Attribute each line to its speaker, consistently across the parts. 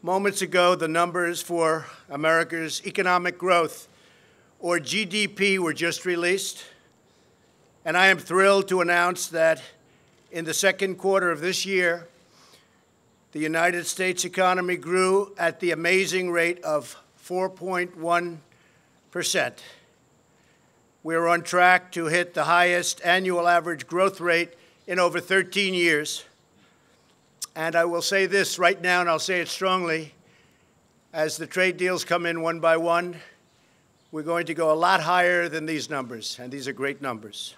Speaker 1: Moments ago, the numbers for America's economic growth, or GDP, were just released. And I am thrilled to announce that in the second quarter of this year, the United States economy grew at the amazing rate of 4.1%. We're on track to hit the highest annual average growth rate in over 13 years. And I will say this right now, and I'll say it strongly, as the trade deals come in one by one, we're going to go a lot higher than these numbers, and these are great numbers.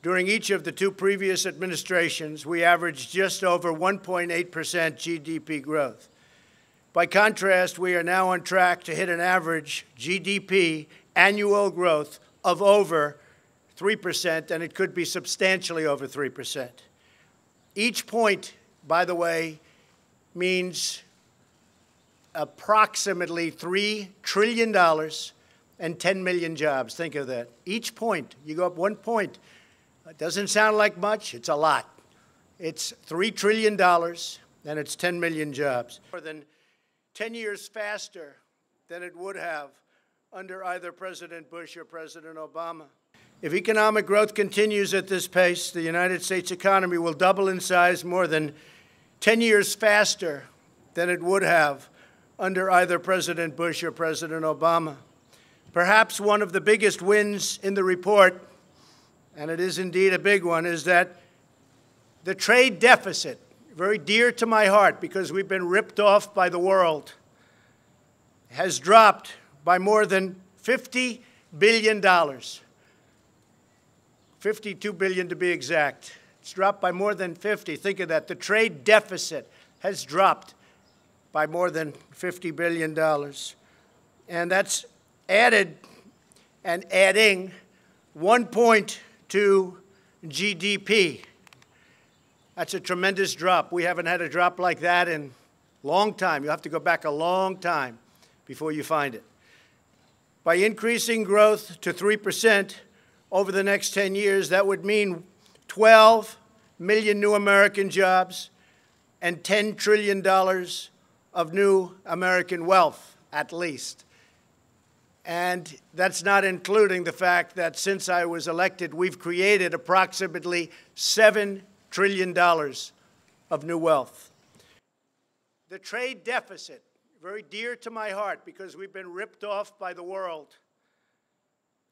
Speaker 1: During each of the two previous administrations, we averaged just over 1.8% GDP growth. By contrast, we are now on track to hit an average GDP annual growth of over 3%, and it could be substantially over 3%. Each point, by the way, means approximately $3 trillion and 10 million jobs. Think of that. Each point, you go up 1 point. It doesn't sound like much. It's a lot. It's $3 trillion, and it's 10 million jobs. More than 10 years faster than it would have under either President Bush or President Obama. If economic growth continues at this pace, the United States economy will double in size more than 10 years faster than it would have under either President Bush or President Obama. Perhaps one of the biggest wins in the report, and it is indeed a big one, is that the trade deficit, very dear to my heart because we've been ripped off by the world, has dropped by more than $50 billion. $52 billion to be exact. It's dropped by more than 50. Think of that. The trade deficit has dropped by more than $50 billion. And that's added and adding 1 point to GDP. That's a tremendous drop. We haven't had a drop like that in a long time. You have to go back a long time before you find it. By increasing growth to 3%, over the next 10 years, that would mean 12 million new American jobs and $10 trillion of new American wealth, at least. And that's not including the fact that since I was elected, we've created approximately $7 trillion of new wealth. The trade deficit, very dear to my heart because we've been ripped off by the world,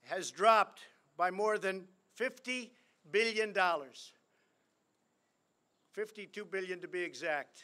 Speaker 1: has dropped by more than $50 billion, $52 billion to be exact.